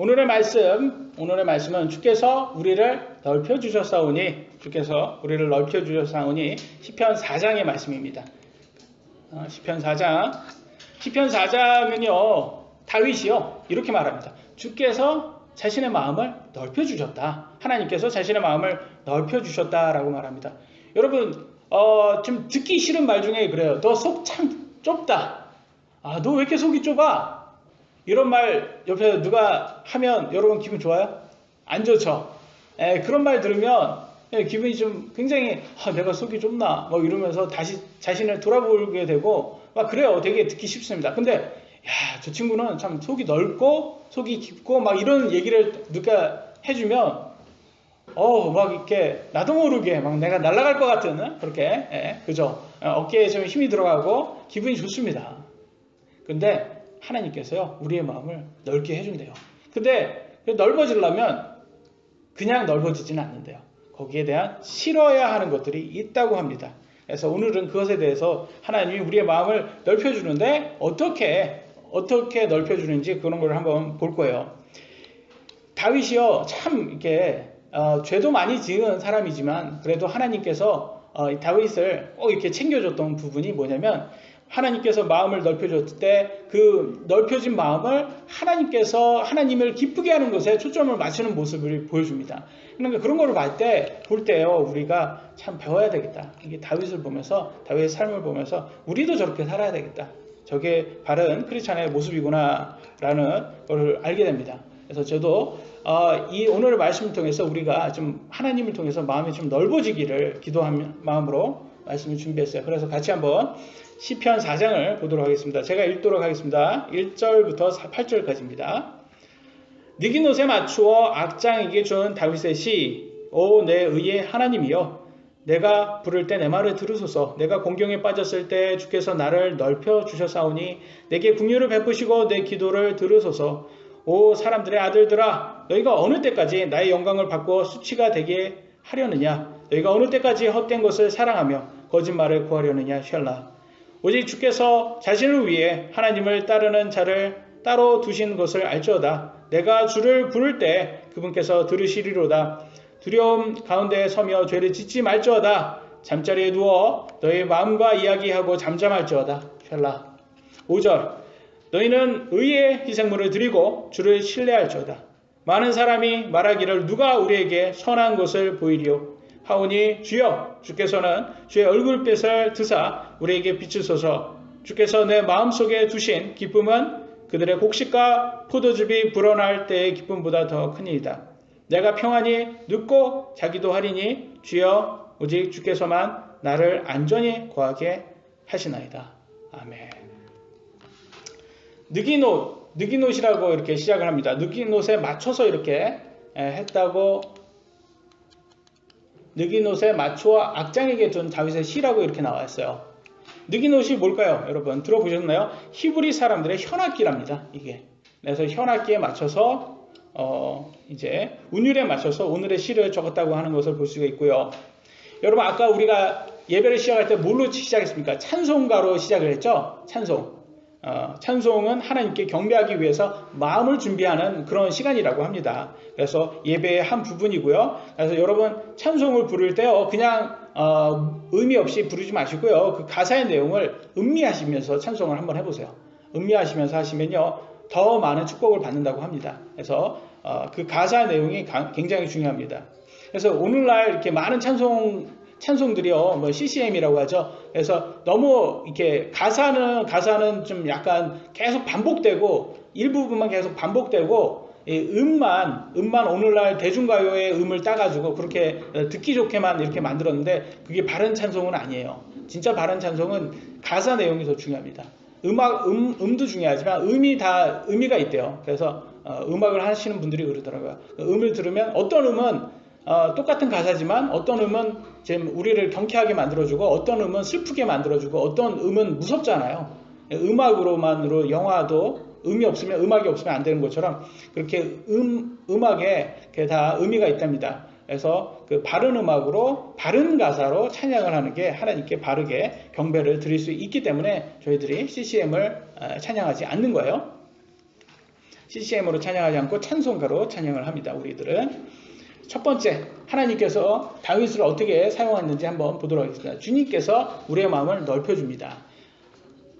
오늘의 말씀은 주께서 우리를 넓혀주셨사오니, 시편 4장의 말씀입니다. 시편 4장은요, 다윗이요, 이렇게 말합니다. 주께서 자신의 마음을 넓혀주셨다. 하나님께서 자신의 마음을 넓혀주셨다라고 말합니다. 여러분, 좀 듣기 싫은 말 중에 그래요. 너 속 참 좁다. 너 왜 이렇게 속이 좁아? 이런 말 옆에 누가 하면 여러분 기분 좋아요? 안 좋죠? 그런 말 들으면 기분이 좀 굉장히 내가 속이 좁나 뭐 이러면서 다시 자신을 돌아보게 되고 막 그래요. 되게 듣기 쉽습니다. 근데 저 친구는 참 속이 넓고 속이 깊고 막 이런 얘기를 누가 해주면 막 이렇게 나도 모르게 막 내가 날아갈 것 같은 그렇게 그죠? 어깨에 좀 힘이 들어가고 기분이 좋습니다. 근데 하나님께서요, 우리의 마음을 넓게 해준대요. 근데 넓어지려면 그냥 넓어지지는 않는데요. 거기에 대한 실어야 하는 것들이 있다고 합니다. 그래서 오늘은 그것에 대해서 하나님이 우리의 마음을 넓혀주는데 어떻게 넓혀주는지 그런 걸 한번 볼 거예요. 다윗이요, 참 이렇게 죄도 많이 지은 사람이지만 그래도 하나님께서 다윗을 꼭 이렇게 챙겨줬던 부분이 뭐냐면, 하나님께서 마음을 넓혀줬을 때 그 넓혀진 마음을 하나님을 기쁘게 하는 것에 초점을 맞추는 모습을 보여줍니다. 그러니까 그런 거를 볼 때요, 우리가 참 배워야 되겠다. 이게 다윗을 보면서, 다윗의 삶을 보면서 우리도 저렇게 살아야 되겠다. 저게 바른 크리스찬의 모습이구나 라는 걸 알게 됩니다. 그래서 저도 이 오늘의 말씀을 통해서 우리가 좀 하나님을 통해서 마음이 좀 넓어지기를 기도하는 마음으로 말씀을 준비했어요. 그래서 같이 한번 시편 4장을 보도록 하겠습니다. 제가 읽도록 하겠습니다. 1절부터 8절까지입니다. 느깃옷에 맞추어 악장에게 준 다윗의 시. 오 내 의의 하나님이여, 내가 부를 때 내 말을 들으소서. 내가 공경에 빠졌을 때 주께서 나를 넓혀 주셨사오니 내게 긍휼을 베푸시고 내 기도를 들으소서. 오 사람들의 아들들아, 너희가 어느 때까지 나의 영광을 바꾸어 수치가 되게 하려느냐? 너희가 어느 때까지 헛된 것을 사랑하며 거짓말을 구하려느냐? 샬라. 오직 주께서 자신을 위해 하나님을 따르는 자를 따로 두신 것을 알지어다. 내가 주를 부를 때 그분께서 들으시리로다. 두려움 가운데 서며 죄를 짓지 말지어다. 잠자리에 누워 너희 마음과 이야기하고 잠잠할지어다. 샬라. 5절. 너희는 의의 희생물을 드리고 주를 신뢰할지어다. 많은 사람이 말하기를 누가 우리에게 선한 것을 보이리요? 하오니 주여, 주께서는 주의 얼굴빛을 드사 우리에게 비추소서. 주께서 내 마음속에 두신 기쁨은 그들의 곡식과 포도즙이 불어날 때의 기쁨보다 더 크니이다. 내가 평안히 눕고 자기도 하리니 주여, 오직 주께서만 나를 안전히 거하게 하시나이다. 아멘. 느깃옷이라고 이렇게 시작을 합니다. 느깃옷에 맞춰서 이렇게 했다고, 느깃옷에 맞추어 악장에게 준 다윗의 시라고 이렇게 나와 있어요. 느깃옷이 뭘까요? 여러분 들어보셨나요? 히브리 사람들의 현악기랍니다. 이게. 그래서 현악기에 맞춰서 이제 운율에 맞춰서 오늘의 시를 적었다고 하는 것을 볼 수가 있고요. 여러분 아까 우리가 예배를 시작할 때 뭘로 시작했습니까? 찬송가로 시작을 했죠. 찬송은 하나님께 경배하기 위해서 마음을 준비하는 그런 시간이라고 합니다. 그래서 예배의 한 부분이고요. 그래서 여러분 찬송을 부를 때요, 그냥 의미 없이 부르지 마시고요, 그 가사의 내용을 음미하시면서 찬송을 한번 해보세요. 음미하시면서 하시면요, 더 많은 축복을 받는다고 합니다. 그래서 그 가사 내용이 굉장히 중요합니다. 그래서 오늘날 이렇게 많은 찬송들이요, 뭐 CCM이라고 하죠. 그래서 너무 이렇게 가사는 좀 약간 계속 반복되고, 일부분만 계속 반복되고, 음만 오늘날 대중가요의 음을 따가지고 그렇게 듣기 좋게만 이렇게 만들었는데, 그게 바른 찬송은 아니에요. 진짜 바른 찬송은 가사 내용이 더 중요합니다. 음도 중요하지만 의미가 있대요. 그래서 음악을 하시는 분들이 그러더라고요. 음을 들으면 어떤 음은 똑같은 가사지만 어떤 음은 지금 우리를 경쾌하게 만들어주고, 어떤 음은 슬프게 만들어주고, 어떤 음은 무섭잖아요. 음악으로만으로 영화도 음악이 없으면 안 되는 것처럼 그렇게 음악에 다 의미가 있답니다. 그래서 그 바른 음악으로 바른 가사로 찬양을 하는 게 하나님께 바르게 경배를 드릴 수 있기 때문에 저희들이 CCM을 찬양하지 않는 거예요. CCM으로 찬양하지 않고 찬송가로 찬양을 합니다. 우리들은. 첫 번째, 하나님께서 다윗을 어떻게 사용했는지 한번 보도록 하겠습니다. 주님께서 우리의 마음을 넓혀줍니다.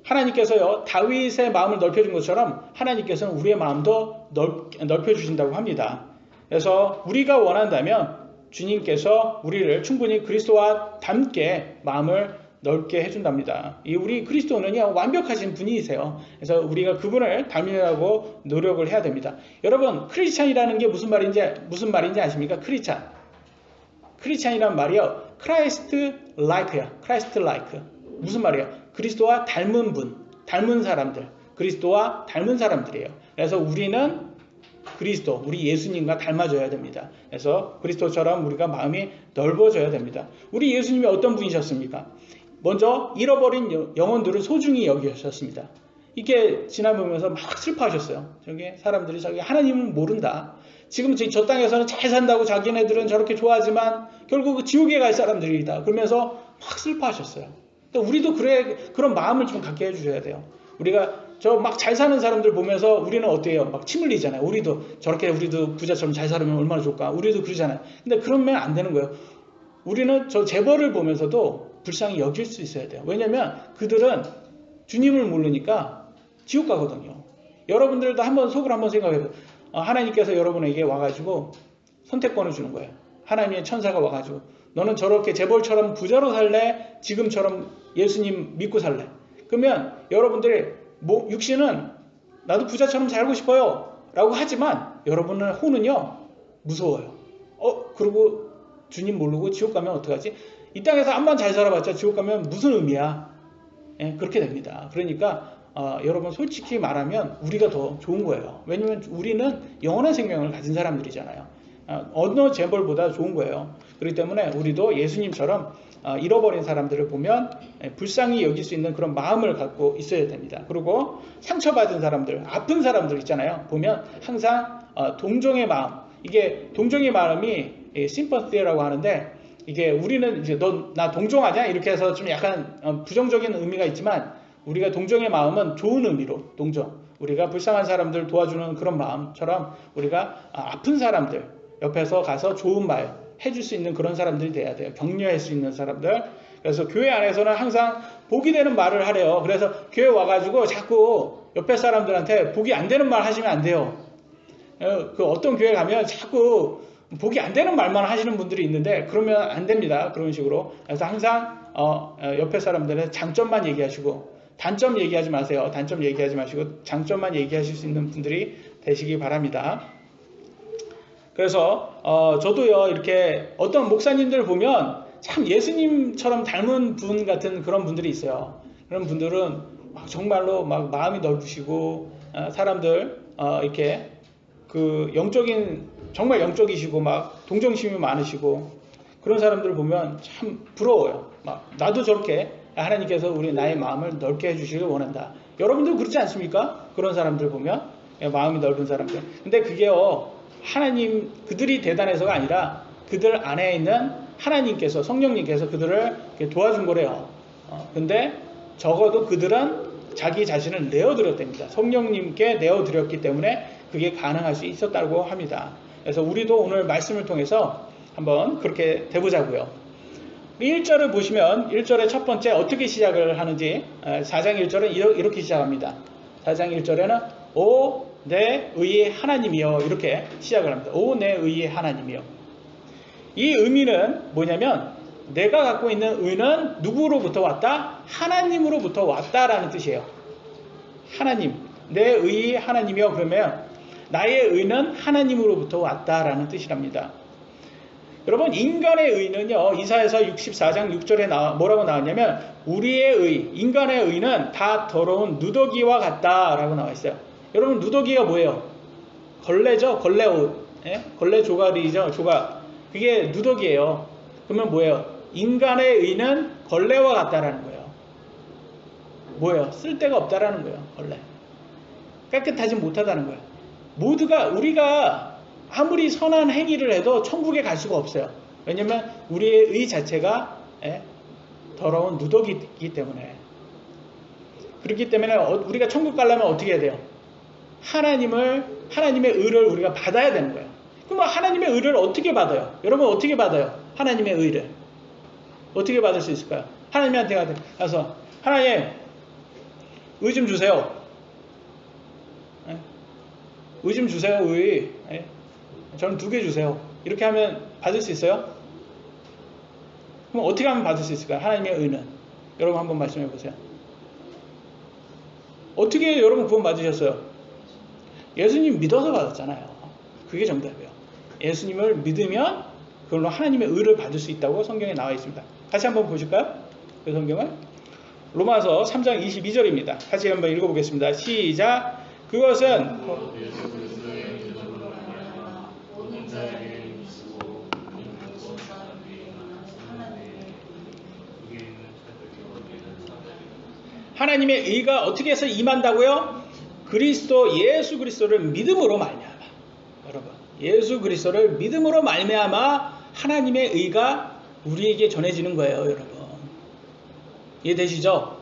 하나님께서요, 다윗의 마음을 넓혀준 것처럼 하나님께서는 우리의 마음도 넓혀주신다고 합니다. 그래서 우리가 원한다면 주님께서 우리를 충분히 그리스도와 닮게 마음을 넓게 해준답니다. 우리 그리스도는요, 완벽하신 분이세요. 그래서 우리가 그분을 닮으려고 노력을 해야 됩니다. 여러분, 크리스찬이라는 게 무슨 말인지 아십니까? 크리스찬이란 말이요, 크라이스트 라이크야. 크라이스트 라이크. 무슨 말이에요? 그리스도와 닮은 분, 닮은 사람들, 그리스도와 닮은 사람들이에요. 그래서 우리는 그리스도, 우리 예수님과 닮아져야 됩니다. 그래서 그리스도처럼 우리가 마음이 넓어져야 됩니다. 우리 예수님이 어떤 분이셨습니까? 먼저 잃어버린 영혼들을 소중히 여기셨습니다. 이렇게 지나보면서 막 슬퍼하셨어요. 저기 사람들이 자기 하나님을 모른다. 지금 저 땅에서는 잘 산다고 자기네들은 저렇게 좋아하지만 결국 지옥에 갈 사람들이다. 그러면서 막 슬퍼하셨어요. 우리도 그런 마음을 좀 갖게 해주셔야 돼요. 우리가 저 막 잘 사는 사람들 보면서 우리는 어때요? 막 침 흘리잖아요. 우리도 부자처럼 잘 살면 얼마나 좋을까? 우리도 그러잖아요. 근데 그러면 안 되는 거예요. 우리는 저 재벌을 보면서도 불쌍히 여길 수 있어야 돼요. 왜냐면 그들은 주님을 모르니까 지옥 가거든요. 여러분들도 속으로 한번 생각해보세요. 하나님께서 여러분에게 와가지고 선택권을 주는 거예요. 하나님의 천사가 와가지고 너는 저렇게 재벌처럼 부자로 살래? 지금처럼 예수님 믿고 살래? 그러면 여러분들이 육신은 나도 부자처럼 살고 싶어요 라고 하지만 여러분의 혼은요 무서워요. 그리고 주님 모르고 지옥 가면 어떡하지? 이 땅에서 한번 잘 살아봤자 지옥 가면 무슨 의미야? 그렇게 됩니다. 그러니까 여러분 솔직히 말하면 우리가 더 좋은 거예요. 왜냐면 우리는 영원한 생명을 가진 사람들이잖아요. 어느 재벌보다 좋은 거예요. 그렇기 때문에 우리도 예수님처럼 잃어버린 사람들을 보면 불쌍히 여길 수 있는 그런 마음을 갖고 있어야 됩니다. 그리고 상처받은 사람들, 아픈 사람들 있잖아요. 보면 항상 동정의 마음, 이게 동정의 마음이 심퍼시라고 하는데 이게 우리는 이제 너 나 동정하냐 이렇게 해서 좀 약간 부정적인 의미가 있지만 우리가 동정의 마음은 좋은 의미로 동정, 우리가 불쌍한 사람들 도와주는 그런 마음처럼 우리가 아픈 사람들 옆에서 가서 좋은 말 해줄 수 있는 그런 사람들이 돼야 돼요. 격려할 수 있는 사람들. 그래서 교회 안에서는 항상 복이 되는 말을 하래요. 그래서 교회 와가지고 자꾸 옆에 사람들한테 복이 안 되는 말 하시면 안 돼요. 그 어떤 교회 가면 자꾸 복이 안 되는 말만 하시는 분들이 있는데 그러면 안 됩니다. 그런 식으로. 그래서 항상 옆에 사람들은 장점만 얘기하시고 단점 얘기하지 마세요. 단점 얘기하지 마시고 장점만 얘기하실 수 있는 분들이 되시기 바랍니다. 그래서 저도요 이렇게 어떤 목사님들 보면 참 예수님처럼 닮은 분 같은 그런 분들이 있어요. 그런 분들은 정말로 막 마음이 넓으시고 사람들 이렇게 그 정말 영적이시고 막 동정심이 많으시고 그런 사람들 보면 참 부러워요. 막 나도 저렇게 하나님께서 나의 마음을 넓게 해주시길 원한다. 여러분들 그렇지 않습니까? 그런 사람들 보면 마음이 넓은 사람들. 근데 그게요 하나님 그들이 대단해서가 아니라 그들 안에 있는 하나님께서 성령님께서 그들을 도와준 거래요. 근데 적어도 그들은 자기 자신을 내어드렸답니다. 성령님께 내어드렸기 때문에 그게 가능할 수 있었다고 합니다. 그래서 우리도 오늘 말씀을 통해서 한번 그렇게 돼보자고요. 1절을 보시면 1절의 첫 번째 어떻게 시작을 하는지 4장 1절은 이렇게 시작합니다. 4장 1절에는 오 내 의의 하나님이여 이렇게 시작을 합니다. 오 내 의의 하나님이여. 이 의미는 뭐냐면 내가 갖고 있는 의는 누구로부터 왔다? 하나님으로부터 왔다라는 뜻이에요. 하나님, 내 의의 하나님이여 그러면 나의 의는 하나님으로부터 왔다라는 뜻이랍니다. 여러분 인간의 의는요 이사야서 64장 6절에 뭐라고 나왔냐면 우리의 의, 인간의 의는 다 더러운 누더기와 같다라고 나와 있어요. 여러분 누더기가 뭐예요? 걸레죠. 걸레옷, 걸레 조각이죠. 조각. 그게 누더기예요. 그러면 뭐예요? 인간의 의는 걸레와 같다라는 거예요. 뭐예요? 쓸데가 없다라는 거예요. 걸레. 깨끗하지 못하다는 거예요. 모두가 우리가 아무리 선한 행위를 해도 천국에 갈 수가 없어요. 왜냐하면 우리의 의 자체가 더러운 누더기이기 때문에. 그렇기 때문에 우리가 천국 가려면 어떻게 해야 돼요? 하나님을 하나님의 의를 우리가 받아야 되는 거예요. 그럼 하나님의 의를 어떻게 받아요? 여러분 어떻게 받아요? 하나님의 의를 어떻게 받을 수 있을까요? 하나님한테 가서 하나님 의 좀 주세요. 의 좀 주세요. 의. 저는 2개 주세요. 이렇게 하면 받을 수 있어요? 그럼 어떻게 하면 받을 수 있을까요? 하나님의 의는. 여러분 한번 말씀해 보세요. 어떻게 여러분 구원 받으셨어요? 예수님 믿어서 받았잖아요. 그게 정답이에요. 예수님을 믿으면 그걸로 하나님의 의를 받을 수 있다고 성경에 나와 있습니다. 다시 한번 보실까요? 그 성경을 로마서 3장 22절입니다. 다시 한번 읽어보겠습니다. 시작. 그것은 하나님의 의가 어떻게 해서 임한다고요? 그리스도 예수 그리스도를 믿음으로 말미암아. 여러분 예수 그리스도를 믿음으로 말미암아 하나님의 의가 우리에게 전해지는 거예요. 여러분 이해되시죠?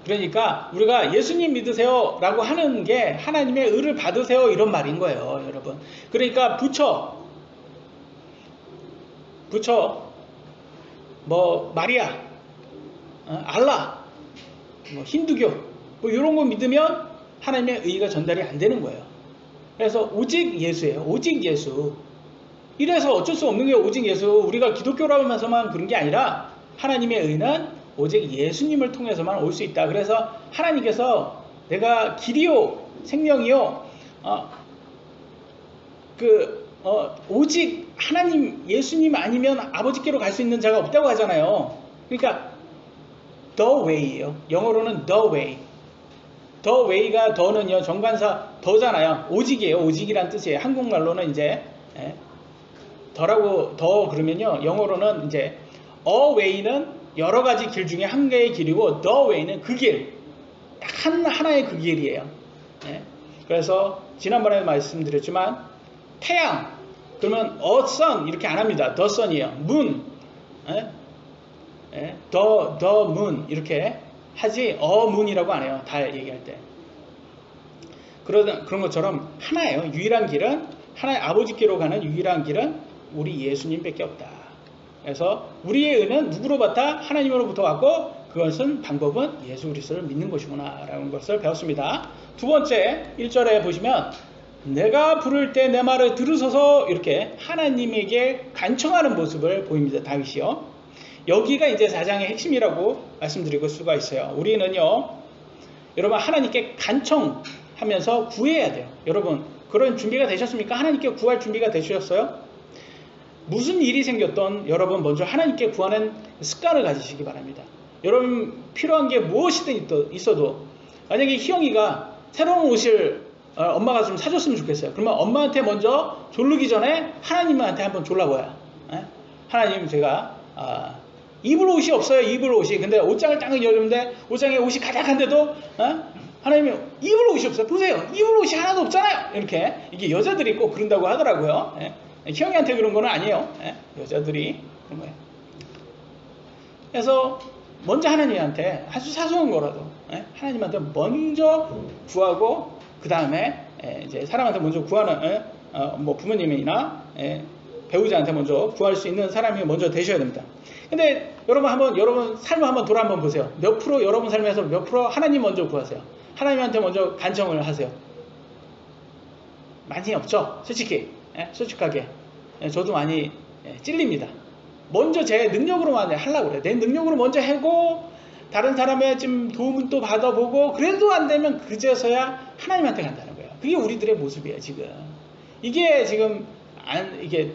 그러니까 우리가 예수님 믿으세요 라고 하는 게 하나님의 의를 받으세요 이런 말인 거예요. 여러분 그러니까 부처 뭐 마리아 알라 뭐 힌두교 뭐 이런 거 믿으면 하나님의 의가 전달이 안 되는 거예요. 그래서 오직 예수예요. 오직 예수. 이래서 어쩔 수 없는 게 오직 예수. 우리가 기독교라면서만 그런 게 아니라 하나님의 의는 오직 예수님을 통해서만 올 수 있다. 그래서 하나님께서 내가 길이요 생명이요 오직 하나님 예수님 아니면 아버지께로 갈 수 있는 자가 없다고 하잖아요. 그러니까 the way예요. 영어로는 the way. the way가 더는요 정관사 더잖아요. 오직이에요. 오직이란 뜻이에요. 한국말로는 이제 더라고 그러면요 영어로는 이제 a way는 여러 가지 길 중에 한 개의 길이고 the way는 그 길, 하나의 그 길이에요. 그래서 지난번에 말씀드렸지만 태양 그러면 a sun 이렇게 안 합니다. the sun이에요. moon, the moon 이렇게 하지 a moon이라고 안 해요. 다 얘기할 때. 그런 것처럼 하나예요. 유일한 길은 하나의 아버지께로 가는 유일한 길은 우리 예수님밖에 없다. 그래서 우리의 의는 누구로부터? 하나님으로부터 왔고 그것은 방법은 예수 그리스도를 믿는 것이구나 라는 것을 배웠습니다. 두 번째 1절에 보시면 내가 부를 때 내 말을 들으소서 이렇게 하나님에게 간청하는 모습을 보입니다. 다윗이요. 여기가 이제 4장의 핵심이라고 말씀드릴 수가 있어요. 우리는요 여러분 하나님께 간청하면서 구해야 돼요. 여러분 그런 준비가 되셨습니까? 하나님께 구할 준비가 되셨어요? 무슨 일이 생겼던 여러분 먼저 하나님께 구하는 습관을 가지시기 바랍니다. 여러분 필요한 게 무엇이든 있어도 만약에 희영이가 새로운 옷을 엄마가 좀 사줬으면 좋겠어요. 그러면 엄마한테 먼저 졸르기 전에 하나님한테 한번 졸라봐요. 하나님 제가 입을 옷이 없어요. 입을 옷이. 근데 옷장을 딱 열는데 옷장에 옷이 가득한데도 하나님이 입을 옷이 없어요. 보세요. 입을 옷이 하나도 없잖아요. 이렇게 이게 여자들이 꼭 그런다고 하더라고요. 희영이한테 그런 건 아니에요. 여자들이 그런 거예요. 그래서 먼저 하나님한테 아주 사소한 거라도 하나님한테 먼저 구하고 그 다음에 이제 사람한테 먼저 구하는 뭐 부모님이나 배우자한테 먼저 구할 수 있는 사람이 먼저 되셔야 됩니다. 근데 여러분 삶을 한번 돌아 한번 보세요. 몇 프로 여러분 삶에서 몇 프로 하나님 먼저 구하세요. 하나님한테 먼저 간청을 하세요. 많이 없죠. 솔직하게 저도 많이 찔립니다. 먼저 제 능력으로만 하려고 그래요. 내 능력으로 먼저 하고 다른 사람의 좀 도움은 또 받아보고 그래도 안 되면 그제서야 하나님한테 간다는 거예요. 그게 우리들의 모습이에요. 지금 이게 지금 이게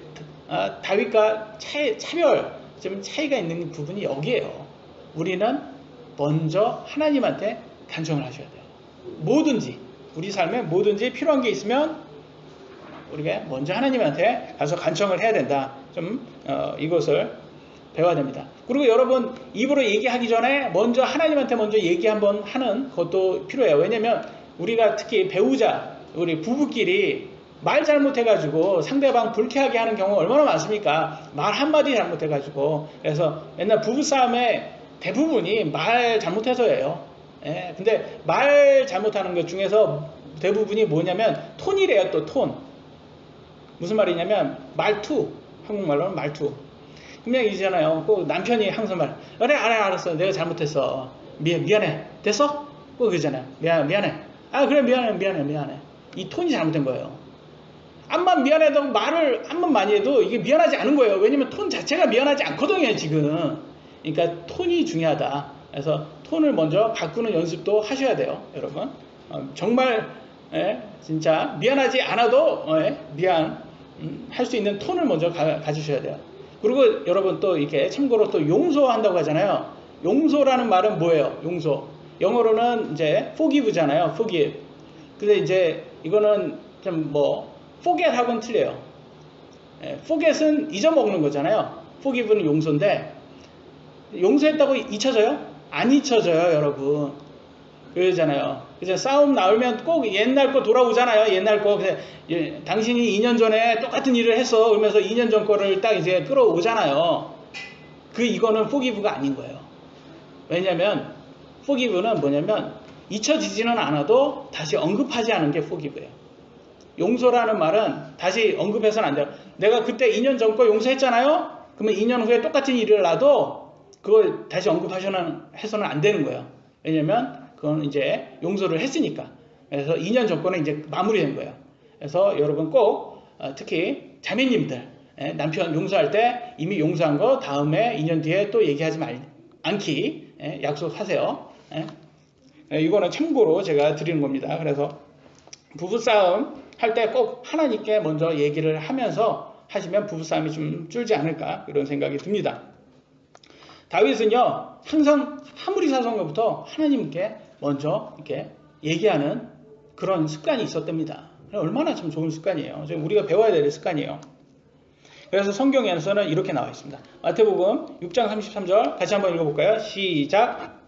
다윗과 좀 차이가 있는 부분이 여기에요. 우리는 먼저 하나님한테 간청을 하셔야 돼요. 뭐든지 우리 삶에 뭐든지 필요한 게 있으면 우리가 먼저 하나님한테 가서 간청을 해야 된다. 좀 이것을 배워야 됩니다. 그리고 여러분 입으로 얘기하기 전에 먼저 하나님한테 먼저 얘기 한번 하는 것도 필요해요. 왜냐면 우리가 특히 배우자 우리 부부끼리 말 잘못해가지고 상대방 불쾌하게 하는 경우가 얼마나 많습니까? 말 한마디 잘못해가지고. 그래서 맨날 부부싸움의 대부분이 말 잘못해서예요. 근데 말 잘못하는 것 중에서 대부분이 뭐냐면 톤이래요. 또 톤. 무슨 말이냐면 말투. 한국말로는 말투. 그냥 이잖아요. 꼭 남편이 항상 그래 알았어. 내가 잘못했어. 미안해. 됐어? 꼭 그러잖아요. 미안해. 아 그래 미안해. 이 톤이 잘못된 거예요. 암만 미안해도 말을 암만 많이 해도 이게 미안하지 않은 거예요. 왜냐면 톤 자체가 미안하지 않거든요 지금. 그러니까 톤이 중요하다. 그래서 톤을 먼저 바꾸는 연습도 하셔야 돼요 여러분. 정말 진짜 미안하지 않아도 할 수 있는 톤을 먼저 가지셔야 돼요. 그리고 여러분 또 이렇게 참고로 또 용서한다고 하잖아요. 용서라는 말은 뭐예요? 용서. 영어로는 이제 forgive잖아요. forgive. 근데 이제 이거는 좀 forget하고는 틀려요. forget은 잊어먹는 거잖아요. forgive는 용서인데 용서했다고 잊혀져요? 안 잊혀져요, 여러분. 그러잖아요. 그래서 싸움 나오면 꼭 옛날 거 돌아오잖아요. 옛날 거. 당신이 2년 전에 똑같은 일을 했어. 그러면서 2년 전 거를 딱 이제 끌어오잖아요. 이거는 forgive가 아닌 거예요. 왜냐면 forgive는 뭐냐면 잊혀지지는 않아도 다시 언급하지 않은 게 forgive예요. 용서라는 말은 다시 언급해서는 안 돼요. 내가 그때 2년 전 거 용서했잖아요? 그러면 2년 후에 똑같은 일을 놔도 그걸 다시 언급해서는 안 되는 거예요. 왜냐면 그건 이제 용서를 했으니까. 그래서 2년 전 거는 이제 마무리된 거예요. 그래서 여러분 꼭 특히 자매님들 남편 용서할 때 이미 용서한 거 다음에 2년 뒤에 또 얘기하지 않기 약속하세요. 이거는 참고로 제가 드리는 겁니다. 그래서 부부싸움 할 때 꼭 하나님께 먼저 얘기를 하면서 하시면 부부싸움이 좀 줄지 않을까 그런 생각이 듭니다. 다윗은요 항상 하물이사소한것부터 하나님께 먼저 이렇게 얘기하는 그런 습관이 있었답니다. 얼마나 참 좋은 습관이에요. 우리가 배워야 될 습관이에요. 그래서 성경에서는 이렇게 나와 있습니다. 마태복음 6장 33절 같이 한번 읽어볼까요? 시작.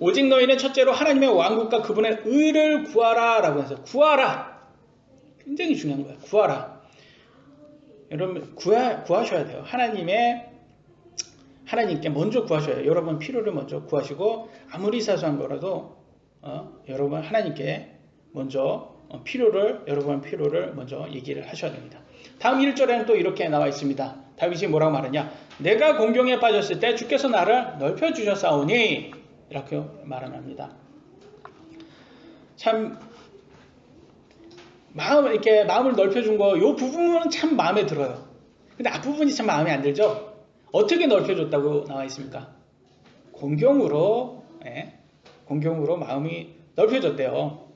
오직 너희는 첫째로 하나님의 왕국과 그분의 의를 구하라 라고 해서 구하라. 굉장히 중요한 거예요. 구하라. 여러분 구하셔야 돼요. 하나님께 먼저 구하셔야 해요. 여러분 필요를 먼저 구하시고 아무리 사소한 거라도 여러분 하나님께 먼저 여러분 필요를 먼저 얘기를 하셔야 됩니다. 다음 1절에는 또 이렇게 나와 있습니다. 다윗이 뭐라고 말하냐? 내가 공경에 빠졌을 때 주께서 나를 넓혀주셨사오니 이렇게 말합니다. 참 마음을 넓혀준 거 이 부분은 참 마음에 들어요. 근데 앞부분이 참 마음에 안 들죠? 어떻게 넓혀줬다고 나와 있습니까? 공경으로 마음이 넓혀졌대요.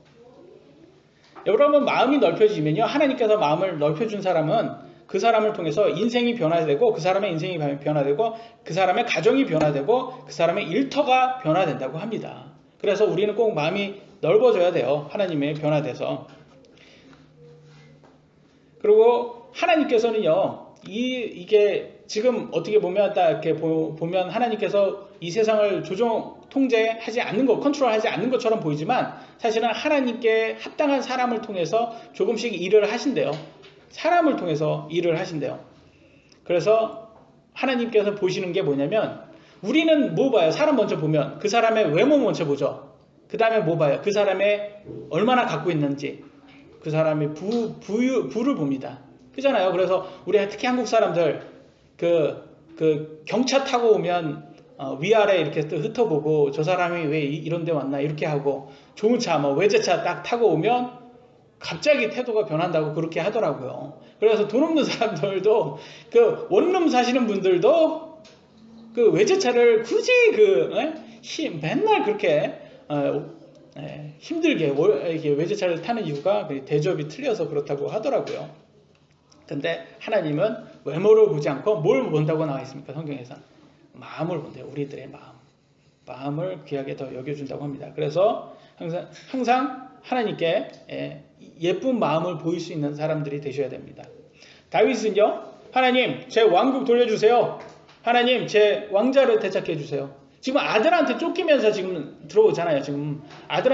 여러분 마음이 넓혀지면요 하나님께서 마음을 넓혀준 사람은 그 사람을 통해서 인생이 변화되고 그 사람의 인생이 변화되고 그 사람의 가정이 변화되고 그 사람의 일터가 변화된다고 합니다. 그래서 우리는 꼭 마음이 넓어져야 돼요. 하나님의 변화돼서. 그리고 하나님께서는요 이게 지금 어떻게 보면 딱 이렇게 보면 하나님께서 이 세상을 통제하지 않는 것, 컨트롤하지 않는 것처럼 보이지만 사실은 하나님께 합당한 사람을 통해서 조금씩 일을 하신대요. 사람을 통해서 일을 하신대요. 그래서 하나님께서 보시는 게 뭐냐면 우리는 뭐 봐요? 사람 먼저 보면 그 사람의 외모 먼저 보죠. 그 다음에 뭐 봐요? 그 사람의 얼마나 갖고 있는지 그 사람의 부를 봅니다. 그잖아요. 그래서 우리 특히 한국 사람들 그 경차 타고 오면 위아래 이렇게 또 흩어보고 저 사람이 왜 이런 데 왔나 이렇게 하고 좋은 차 외제차 딱 타고 오면 갑자기 태도가 변한다고 그렇게 하더라고요. 그래서 돈 없는 사람들도 그 원룸 사시는 분들도 그 외제차를 굳이 맨날 그렇게 힘들게 이렇게 외제차를 타는 이유가 대접이 틀려서 그렇다고 하더라고요. 근데 하나님은 외모를 보지 않고 뭘 본다고 나와 있습니까? 성경에서 마음을 본대요. 우리들의 마음을 귀하게 더 여겨준다고 합니다. 그래서 항상 하나님께 예쁜 마음을 보일 수 있는 사람들이 되셔야 됩니다. 다윗은요, 하나님 제 왕국 돌려주세요. 하나님 제 왕자를 되찾게 해주세요. 지금 아들한테 쫓기면서 지금 들어오잖아요. 지금 아들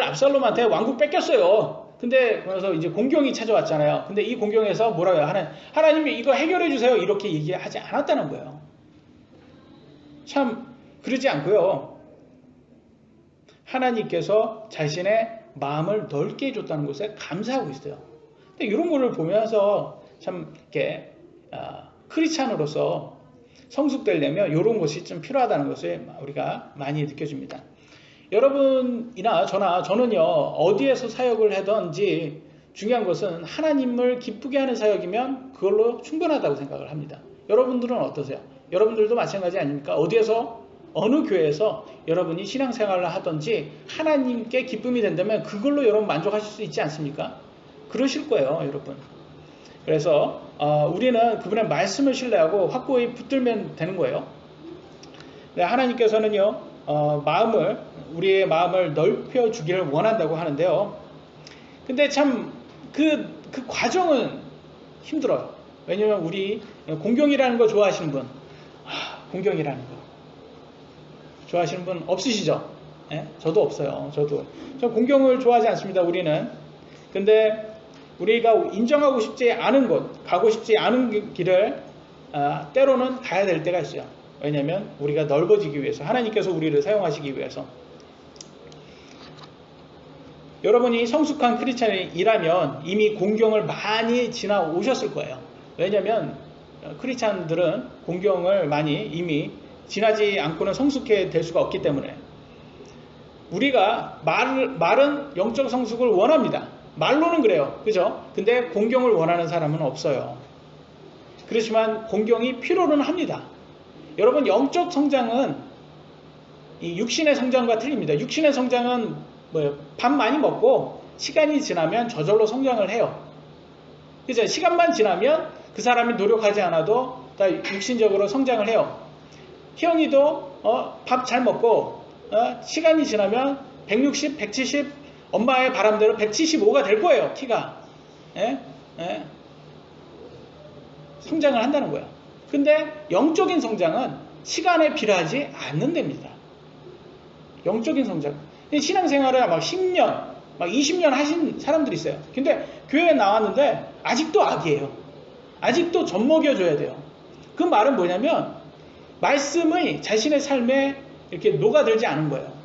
압살롬한테 왕국 뺏겼어요. 근데 그래서 이제 공경이 찾아왔잖아요. 근데 이 공경에서 뭐라고 해요? 하나님이 이거 해결해 주세요. 이렇게 얘기하지 않았다는 거예요. 참 그러지 않고요. 하나님께서 자신의 마음을 넓게 해줬다는 것에 감사하고 있어요. 근데 이런 거를 보면서 참 이렇게 크리스찬으로서 성숙되려면 이런 것이 좀 필요하다는 것을 우리가 많이 느껴집니다. 여러분이나 저는요, 어디에서 사역을 하든지 중요한 것은 하나님을 기쁘게 하는 사역이면 그걸로 충분하다고 생각을 합니다. 여러분들은 어떠세요? 여러분들도 마찬가지 아닙니까? 어디에서, 어느 교회에서 여러분이 신앙생활을 하든지 하나님께 기쁨이 된다면 그걸로 여러분 만족하실 수 있지 않습니까? 그러실 거예요, 여러분. 그래서 우리는 그분의 말씀을 신뢰하고 확고히 붙들면 되는 거예요. 네, 하나님께서는요, 우리의 마음을 넓혀 주기를 원한다고 하는데요. 근데 참 그 과정은 힘들어요. 왜냐면 우리 공경이라는 거 좋아하시는 분, 공경이라는 거 좋아하시는 분 없으시죠? 네? 저도 없어요. 저 공경을 좋아하지 않습니다. 우리는. 근데 우리가 인정하고 싶지 않은 곳, 가고 싶지 않은 길을 때로는 가야 될 때가 있어요. 왜냐하면 우리가 넓어지기 위해서, 하나님께서 우리를 사용하시기 위해서. 여러분이 성숙한 크리스찬이라면 이미 공경을 많이 지나오셨을 거예요. 왜냐하면 크리스찬들은 공경을 많이 이미 지나지 않고는 성숙해 될 수가 없기 때문에. 우리가 말은 영적 성숙을 원합니다. 말로는 그래요. 그죠? 근데 공경을 원하는 사람은 없어요. 그렇지만 공경이 필요는 합니다. 여러분, 영적 성장은 이 육신의 성장과 틀립니다. 육신의 성장은 뭐예요? 밥 많이 먹고 시간이 지나면 저절로 성장을 해요. 그죠? 시간만 지나면 그 사람이 노력하지 않아도 다 육신적으로 성장을 해요. 희영이도 밥 잘 먹고 시간이 지나면 160, 170 엄마의 바람대로 175가 될 거예요. 키가. 예? 예. 성장을 한다는 거예요. 근데 영적인 성장은 시간에 비례하지 않는 데입니다. 영적인 성장. 신앙생활을 막 10년, 막 20년 하신 사람들이 있어요. 근데 교회에 나왔는데 아직도 악이에요. 아직도 젖먹여줘야 돼요. 그 말은 뭐냐면 말씀이 자신의 삶에 이렇게 녹아들지 않은 거예요.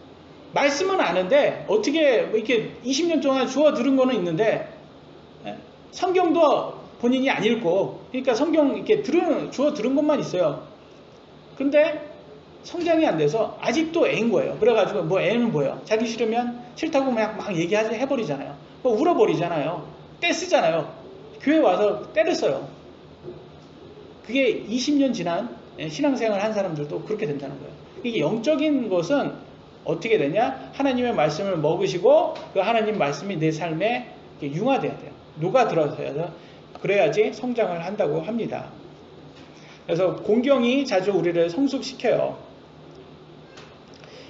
말씀은 아는데 어떻게 이렇게 20년 동안 주워 들은 거는 있는데 성경도 본인이 안 읽고, 그러니까 성경 이렇게 주워 들은 것만 있어요. 근데 성장이 안 돼서 아직도 애인 거예요. 그래가지고 뭐 애는 뭐예요? 자기 싫으면 싫다고 막 얘기해버리잖아요. 뭐 울어버리잖아요. 떼 쓰잖아요. 교회 와서 떼를 써요. 그게 20년 지난 신앙생활 한 사람들도 그렇게 된다는 거예요. 이게 영적인 것은 어떻게 되냐? 하나님의 말씀을 먹으시고 그 하나님 말씀이 내 삶에 융화돼야 돼요. 녹아들어야 돼요. 그래야지 성장을 한다고 합니다. 그래서 공경이 자주 우리를 성숙시켜요.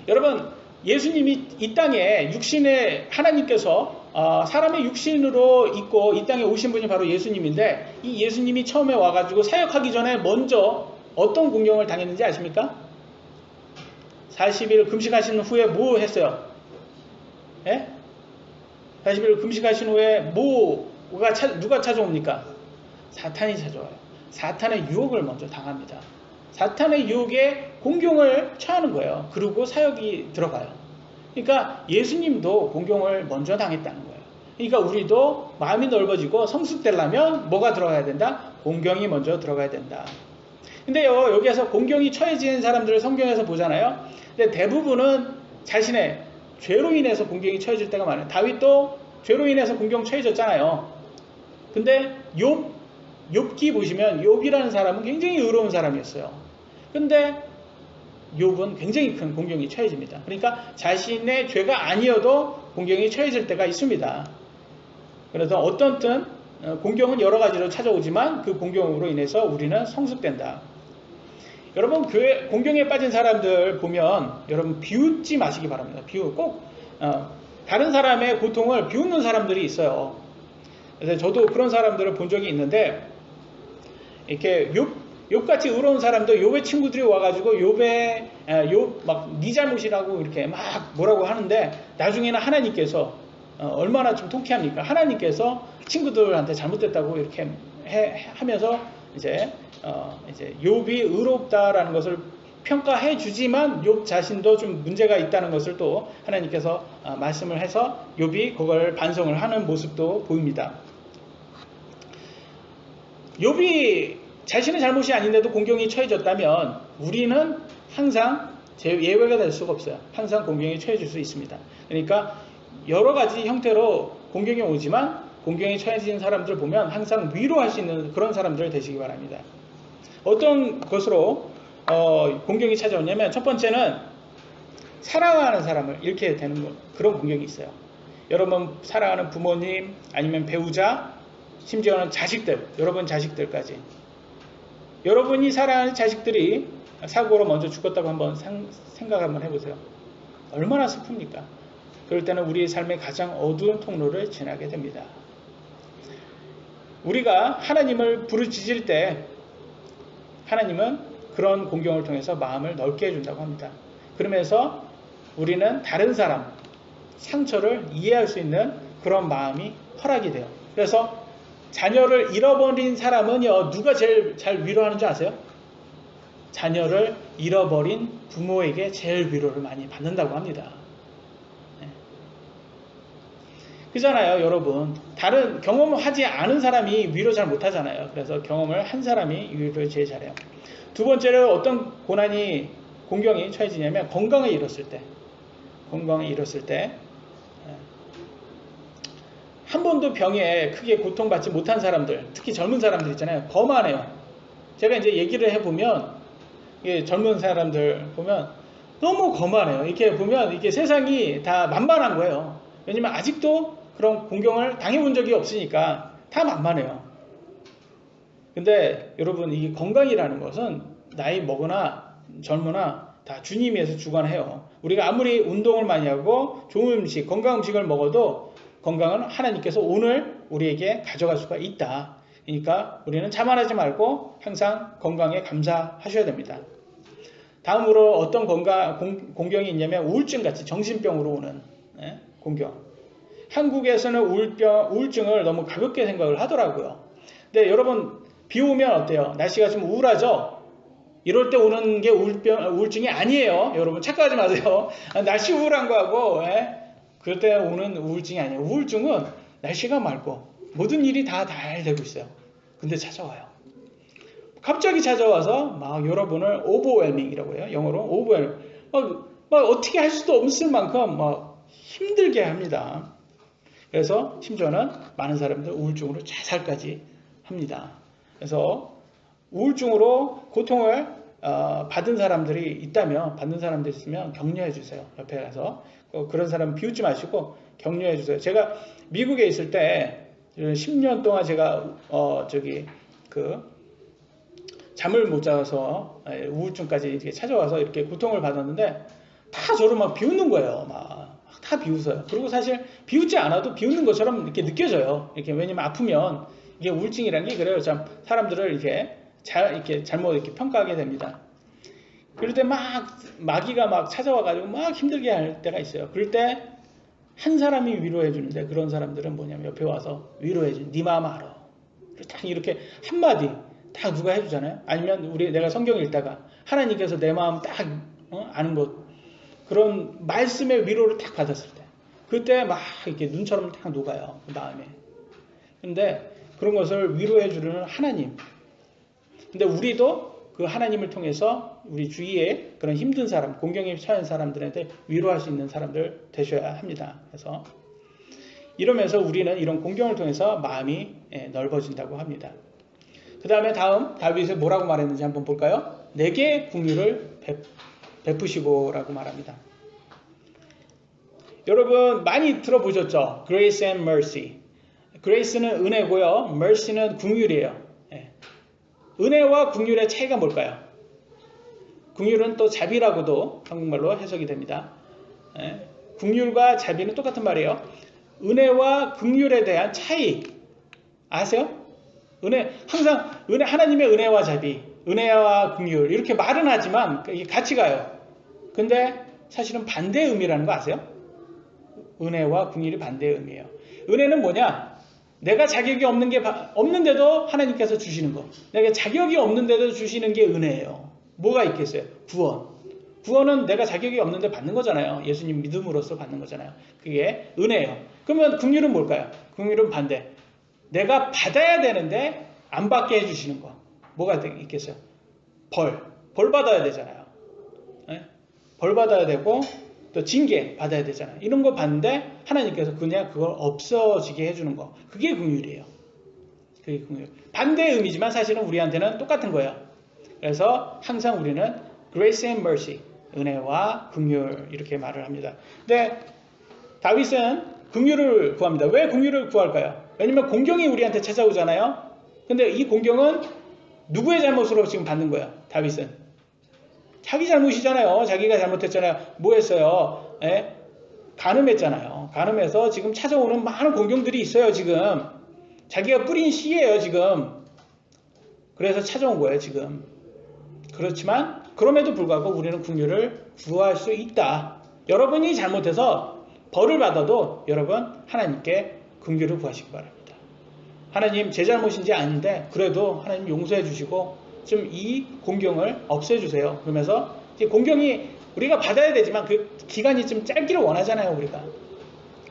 여러분, 예수님이 이 땅에 육신의 하나님께서 사람의 육신으로 있고 이 땅에 오신 분이 바로 예수님인데, 이 예수님이 처음에 와가지고 사역하기 전에 먼저 어떤 공경을 당했는지 아십니까? 40일 금식하신 후에 뭐 했어요? 예? 40일 금식하신 후에 누가 찾아옵니까? 사탄이 찾아와요. 사탄의 유혹을 먼저 당합니다. 사탄의 유혹에 공경을 처하는 거예요. 그리고 사역이 들어가요. 그러니까 예수님도 공경을 먼저 당했다는 거예요. 그러니까 우리도 마음이 넓어지고 성숙되려면 뭐가 들어가야 된다? 공경이 먼저 들어가야 된다. 근데요, 여기에서 공경이 처해진 사람들을 성경에서 보잖아요. 근데 대부분은 자신의 죄로 인해서 공경이 처해질 때가 많아요. 다윗도 죄로 인해서 공경 처해졌잖아요. 근데 욥기 보시면 욥이라는 사람은 굉장히 의로운 사람이었어요. 근데 욥은 굉장히 큰 공경이 처해집니다. 그러니까 자신의 죄가 아니어도 공경이 처해질 때가 있습니다. 그래서 어떤 땐 공경은 여러 가지로 찾아오지만 그 공경으로 인해서 우리는 성숙된다. 여러분, 공경에 빠진 사람들 보면 여러분 비웃지 마시기 바랍니다. 꼭 다른 사람의 고통을 비웃는 사람들이 있어요. 그래서 저도 그런 사람들을 본 적이 있는데, 이렇게 욥같이 의로운 사람도 욥의 친구들이 와가지고 욥 막 네 잘못이라고 이렇게 막 뭐라고 하는데, 나중에는 하나님께서 얼마나 좀 통쾌합니까? 하나님께서 친구들한테 잘못됐다고 이렇게 하면서 이제 욥이 의롭다라는 것을 평가해 주지만 욥 자신도 좀 문제가 있다는 것을 또 하나님께서 말씀을 해서 욥이 그걸 반성을 하는 모습도 보입니다. 욥이 자신의 잘못이 아닌데도 공경이 처해졌다면 우리는 항상 예외가 될 수가 없어요. 항상 공경이 처해질 수 있습니다. 그러니까 여러 가지 형태로 공경이 오지만 공경이 처해진 사람들 보면 항상 위로할 수 있는 그런 사람들 되시기 바랍니다. 어떤 것으로 공경이 찾아오냐면 첫 번째는 사랑하는 사람을 잃게 되는 그런 공경이 있어요. 여러분 사랑하는 부모님 아니면 배우자 심지어는 자식들, 여러분 자식들까지 여러분이 사랑하는 자식들이 사고로 먼저 죽었다고 한번 생각 한번 해보세요. 얼마나 슬픕니까? 그럴 때는 우리의 삶의 가장 어두운 통로를 지나게 됩니다. 우리가 하나님을 부르짖을 때 하나님은 그런 공경을 통해서 마음을 넓게 해준다고 합니다. 그러면서 우리는 다른 사람, 상처를 이해할 수 있는 그런 마음이 허락이 돼요. 그래서 자녀를 잃어버린 사람은요, 누가 제일 잘 위로하는 줄 아세요? 자녀를 잃어버린 부모에게 제일 위로를 많이 받는다고 합니다. 그잖아요, 여러분. 다른 경험을 하지 않은 사람이 위로 잘 못하잖아요. 그래서 경험을 한 사람이 위로를 제일 잘해요. 두 번째로 어떤 공경이 처해지냐면 건강을 잃었을 때. 한 번도 병에 크게 고통받지 못한 사람들, 특히 젊은 사람들 있잖아요. 거만해요. 제가 이제 얘기를 해보면 젊은 사람들 보면 너무 거만해요. 이렇게 보면 이게 세상이 다 만만한 거예요. 왜냐면 아직도 그런 공경을 당해본 적이 없으니까 다 만만해요. 근데 여러분 이 건강이라는 것은 나이 먹으나 젊으나 다 주님에서 주관해요. 우리가 아무리 운동을 많이 하고 좋은 음식, 건강 음식을 먹어도 건강은 하나님께서 오늘 우리에게 가져갈 수가 있다. 그러니까 우리는 자만하지 말고 항상 건강에 감사하셔야 됩니다. 다음으로 어떤 공경이 있냐면 우울증같이 정신병으로 오는 공경. 한국에서는 우울증을 너무 가볍게 생각을 하더라고요. 근데 여러분 비 오면 어때요? 날씨가 좀 우울하죠? 이럴 때 오는 게 우울증이 아니에요. 여러분 착각하지 마세요. 날씨 우울한 거하고 그럴 때 오는 우울증이 아니에요. 우울증은 날씨가 맑고 모든 일이 다 잘 되고 있어요. 근데 찾아와요. 갑자기 찾아와서 막 여러분을 overwhelming이라고 해요. 영어로 overwhelming. 막 어떻게 할 수도 없을 만큼 막 힘들게 합니다. 그래서 심지어는 많은 사람들 우울증으로 자살까지 합니다. 그래서 우울증으로 고통을 받은 사람들이 있다면, 격려해 주세요. 옆에 가서. 그런 사람 비웃지 마시고 격려해 주세요. 제가 미국에 있을 때 10년 동안 제가 잠을 못 자서 우울증까지 이렇게 찾아와서 이렇게 고통을 받았는데 다 저를 막 비웃는 거예요. 막 다 비웃어요. 그리고 사실 비웃지 않아도 비웃는 것처럼 이렇게 느껴져요. 이렇게 왜냐면 아프면 이게 우울증이라는 게 그래요. 참 사람들을 이렇게 잘못 이렇게 평가하게 됩니다. 그럴 때 마귀가 막 찾아와가지고 막 힘들게 할 때가 있어요. 그럴 때 한 사람이 위로해 주는데 그런 사람들은 뭐냐면 옆에 와서 위로해 줘. 네 마음 알아. 딱 이렇게 한마디 다 누가 해주잖아요. 아니면 내가 성경 읽다가 하나님께서 내 마음 딱 아는 것 그런 말씀의 위로를 딱 받았을 때 그때 막 이렇게 눈처럼 딱 녹아요. 그 마음에. 근데 그런 것을 위로해 주는 하나님. 근데 우리도 그 하나님을 통해서 우리 주위에 그런 힘든 사람, 공경에 처한 사람들한테 위로할 수 있는 사람들 되셔야 합니다. 그래서 이러면서 우리는 이런 공경을 통해서 마음이 넓어진다고 합니다. 그 다음에 다윗이 뭐라고 말했는지 한번 볼까요? 내게 국류를 베푸시고라고 말합니다. 여러분 많이 들어보셨죠? Grace and mercy. Grace는 은혜고요. Mercy는 국률이에요. 은혜와 국률의 차이가 뭘까요? 국률은 또 자비라고도 한국말로 해석이 됩니다. 국률과 자비는 똑같은 말이에요. 은혜와 국률에 대한 차이 아세요? 항상 하나님의 은혜와 자비, 은혜와 국률 이렇게 말은 하지만 이게 같이 가요. 근데 사실은 반대의 의미라는 거 아세요? 은혜와 긍휼이 반대의 의미예요. 은혜는 뭐냐? 내가 자격이 없는데도 하나님께서 주시는 거. 내가 자격이 없는데도 주시는 게 은혜예요. 뭐가 있겠어요? 구원. 구원은 내가 자격이 없는데 받는 거잖아요. 예수님 믿음으로써 받는 거잖아요. 그게 은혜예요. 그러면 긍휼은 뭘까요? 긍휼은 반대. 내가 받아야 되는데 안 받게 해주시는 거. 뭐가 있겠어요? 벌 받아야 되잖아요. 네? 벌 받아야 되고 또 징계 받아야 되잖아요. 이런 거 받는데 하나님께서 그냥 그걸 없어지게 해주는 거. 그게 긍휼이에요. 그게 긍휼. 반대의 의미지만 사실은 우리한테는 똑같은 거예요. 그래서 항상 우리는 grace and mercy, 은혜와 긍휼 이렇게 말을 합니다. 근데 다윗은 긍휼을 구합니다. 왜 긍휼을 구할까요? 왜냐면 공경이 우리한테 찾아오잖아요. 근데 이 공경은 누구의 잘못으로 지금 받는 거예요? 다윗은 자기 잘못이잖아요. 자기가 잘못했잖아요. 뭐 했어요? 예? 간음했잖아요. 간음해서 지금 찾아오는 많은 공경들이 있어요. 지금 자기가 뿌린 씨예요. 지금 그래서 찾아온 거예요. 지금 그렇지만 그럼에도 불구하고 우리는 긍휼을 구할 수 있다. 여러분이 잘못해서 벌을 받아도 여러분 하나님께 긍휼을 구하시기 바랍니다. 하나님 제 잘못인지 아닌데 그래도 하나님 용서해 주시고 좀 이 공경을 없애주세요. 그러면서 이 공경이 우리가 받아야 되지만 그 기간이 좀 짧기를 원하잖아요. 우리가.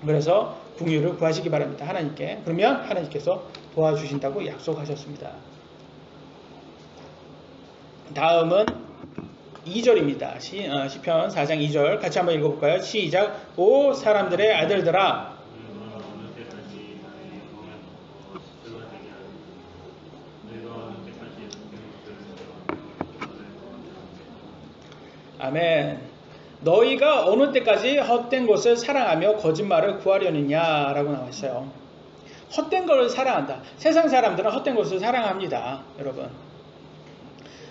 그래서 긍휼을 구하시기 바랍니다. 하나님께. 그러면 하나님께서 도와주신다고 약속하셨습니다. 다음은 2절입니다. 시편 4장 2절 같이 한번 읽어볼까요? 시작. 오 사람들의 아들들아 아멘. 너희가 어느 때까지 헛된 것을 사랑하며 거짓말을 구하려느냐 라고 나와 있어요. 헛된 것을 사랑한다. 세상 사람들은 헛된 것을 사랑합니다. 여러분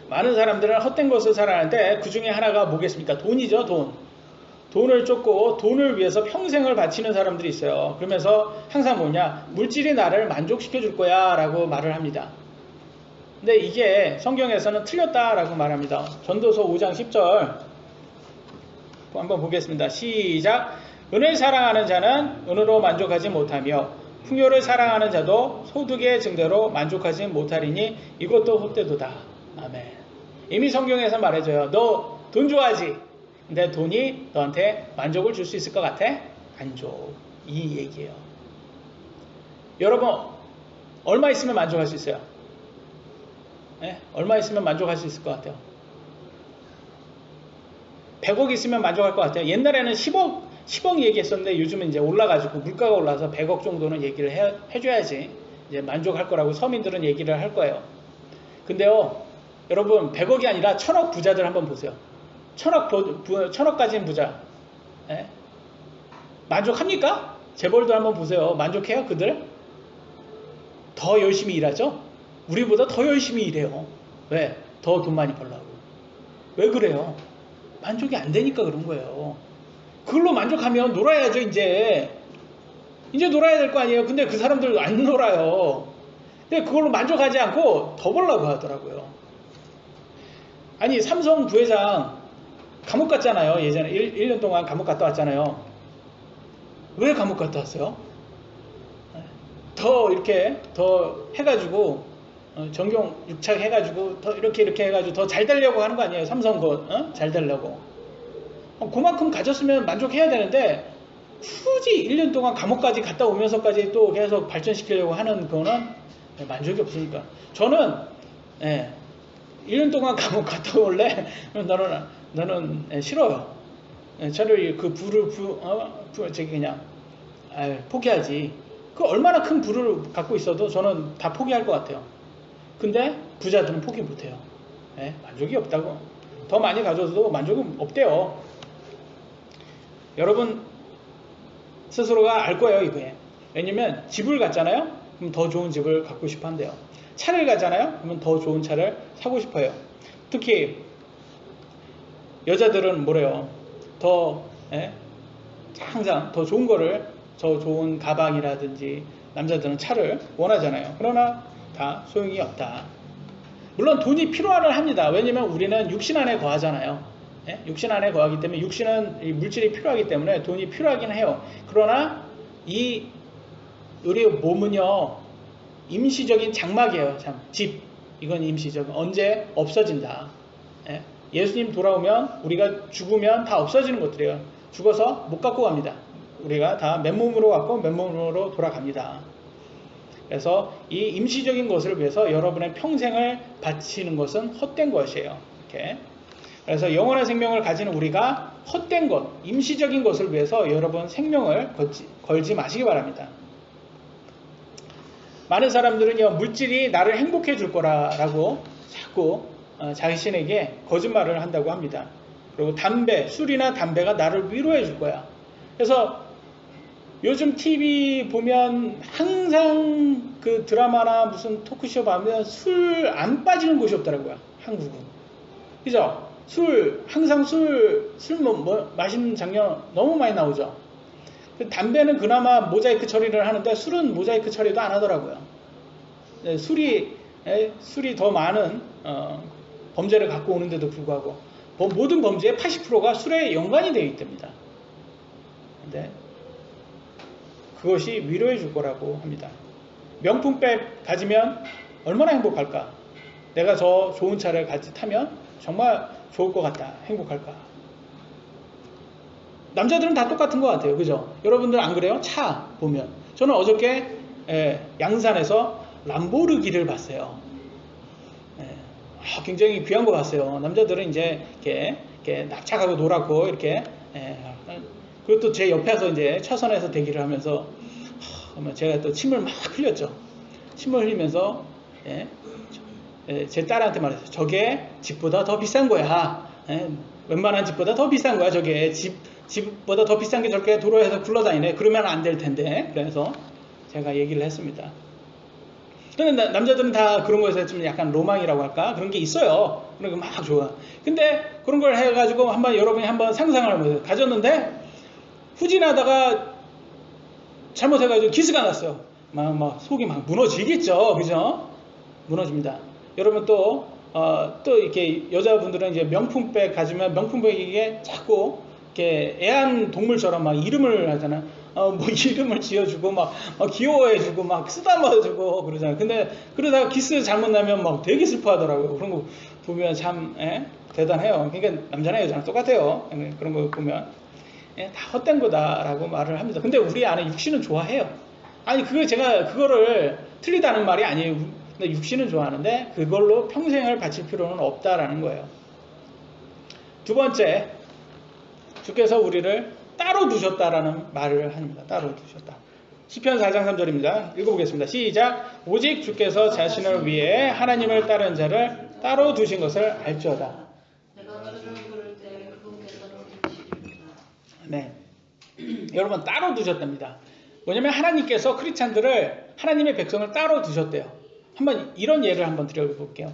많은 사람들은 헛된 것을 사랑하는데 그 중에 하나가 뭐겠습니까? 돈이죠. 돈을 쫓고 돈을 위해서 평생을 바치는 사람들이 있어요. 그러면서 항상 뭐냐? 물질이 나를 만족시켜 줄 거야 라고 말을 합니다. 근데 이게 성경에서는 틀렸다라고 말합니다. 전도서 5장 10절 한번 보겠습니다. 시작. 은을 사랑하는 자는 은으로 만족하지 못하며 풍요를 사랑하는 자도 소득의 증대로 만족하지 못하리니 이것도 헛되도다. 아멘. 이미 성경에서 말해줘요. 너 돈 좋아하지? 근데 돈이 너한테 만족을 줄 수 있을 것 같아? 안 줘. 이 얘기예요. 여러분 얼마 있으면 만족할 수 있어요? 네? 얼마 있으면 만족할 수 있을 것 같아요? 100억 있으면 만족할 것 같아요. 옛날에는 10억 얘기했었는데 요즘은 이제 올라가지고 물가가 올라서 100억 정도는 얘기를 해줘야지 이제 만족할 거라고 서민들은 얘기를 할 거예요. 근데요, 여러분 100억이 아니라 1000억 부자들 한번 보세요. 1000억 가진 부자. 네? 만족합니까? 재벌도 한번 보세요. 만족해요, 그들? 더 열심히 일하죠? 우리보다 더 열심히 일해요. 왜? 더 돈 많이 벌라고. 왜 그래요? 만족이 안 되니까 그런 거예요. 그걸로 만족하면 놀아야죠. 이제 놀아야 될 거 아니에요. 근데 그 사람들 안 놀아요. 근데 그걸로 만족하지 않고 더 벌라고 하더라고요. 아니 삼성 부회장 감옥 갔잖아요. 예전에 1년 동안 감옥 갔다 왔잖아요. 왜 감옥 갔다 왔어요? 더 이렇게 더 해가지고 정경 육착 해가지고 더 이렇게 해가지고 더 잘 되려고 하는 거 아니에요? 삼성 잘 되려고. 그만큼 가졌으면 만족해야 되는데 굳이 1년 동안 감옥까지 갔다 오면서까지 또 계속 발전시키려고 하는 거는 만족이 없으니까. 저는 1년 동안 감옥 갔다 올래? 너는 싫어요. 차라리 그 부를 그냥 포기하지. 그 얼마나 큰 부를 갖고 있어도 저는 다 포기할 것 같아요. 근데 부자들은 포기 못해요. 만족이 없다고. 더 많이 가져도 만족은 없대요. 여러분 스스로가 알 거예요, 이거에. 왜냐면 집을 갖잖아요. 그럼 더 좋은 집을 갖고 싶어 한대요. 차를 가잖아요. 그러면 더 좋은 차를 사고 싶어요. 특히 여자들은 뭐래요? 항상 더 좋은 거를, 더 좋은 가방이라든지 남자들은 차를 원하잖아요. 그러나 다 소용이 없다. 물론 돈이 필요는 합니다. 왜냐면 우리는 육신 안에 거하잖아요. 예? 육신 안에 거하기 때문에 육신은 이 물질이 필요하기 때문에 돈이 필요하긴 해요. 그러나 이 우리 몸은요 임시적인 장막이에요. 집 이건 임시적. 언제 없어진다. 예? 예수님 돌아오면 우리가 죽으면 다 없어지는 것들이에요. 죽어서 못 갖고 갑니다. 우리가 다 맨몸으로 갖고 맨몸으로 돌아갑니다. 그래서 이 임시적인 것을 위해서 여러분의 평생을 바치는 것은 헛된 것이에요. 이렇게. 그래서 영원한 생명을 가지는 우리가 헛된 것, 임시적인 것을 위해서 여러분 생명을 걸지 마시기 바랍니다. 많은 사람들은요, 물질이 나를 행복해 줄 거라고 자꾸 자신에게 거짓말을 한다고 합니다. 그리고 술이나 담배가 나를 위로해 줄 거야. 그래서 요즘 TV 보면 항상 그 드라마나 무슨 토크쇼 보면 술 안 빠지는 곳이 없더라고요. 한국은. 그죠? 항상 술 마시는 장면 너무 많이 나오죠. 담배는 그나마 모자이크 처리를 하는데 술은 모자이크 처리도 안 하더라고요. 술이 더 많은 범죄를 갖고 오는데도 불구하고 모든 범죄의 80%가 술에 연관이 되어 있답니다. 근데 그것이 위로해 줄 거라고 합니다. 명품백 가지면 얼마나 행복할까? 내가 저 좋은 차를 같이 타면 정말 좋을 것 같다. 행복할까? 남자들은 다 똑같은 것 같아요. 그죠? 여러분들 안 그래요? 차 보면. 저는 어저께 양산에서 람보르기를 봤어요. 굉장히 귀한 거 봤어요. 남자들은 이제 이렇게 납작하고 노랗고 이렇게 그리고 또 제 옆에서 이제 차선에서 대기를 하면서 제가 또 침을 막 흘렸죠. 침을 흘리면서 제 딸한테 말했어요. 저게 집보다 더 비싼 거야. 웬만한 집보다 더 비싼 거야. 저게 집보다 더 비싼 게 저렇게 도로에서 굴러다니네. 그러면 안 될 텐데. 그래서 제가 얘기를 했습니다. 근데 남자들은 다 그런 거에서 좀 약간 로망이라고 할까? 그런 게 있어요. 그런 거 막 좋아. 근데 그런 걸 해가지고 여러분이 한번 상상을 해보세요. 가졌는데 후진하다가 잘못해가지고 기스가 났어요. 막 속이 막 무너지겠죠. 그죠? 무너집니다. 여러분 또 이렇게 여자분들은 이제 명품백 가지면 명품백에게 자꾸 이렇게 애완동물처럼 막 이름을 하잖아요. 이름을 지어주고 막 귀여워해주고 막 쓰다듬어주고 그러잖아요. 근데 그러다가 기스 잘못 나면 막 되게 슬퍼하더라고요. 그런 거 보면 참 대단해요. 그러니까 남자나 여자나 똑같아요. 그런 거 보면 다 헛된 거다라고 말을 합니다. 근데 우리 안에 육신은 좋아해요. 아니 제가 그거를 틀리다는 말이 아니에요. 근데 육신은 좋아하는데 그걸로 평생을 바칠 필요는 없다라는 거예요. 두 번째, 주께서 우리를 따로 두셨다라는 말을 합니다. 따로 두셨다. 시편 4장 3절입니다. 읽어보겠습니다. 시작. 오직 주께서 자신을 위해 하나님을 따른 자를 따로 두신 것을 알지어다. 내가 주를 부를 때 그분께서는 들으시리로다. 네. 여러분 따로 두셨답니다. 뭐냐면 하나님께서 크리스찬들을 하나님의 백성을 따로 두셨대요. 한번 이런 예를 한번 드려볼게요.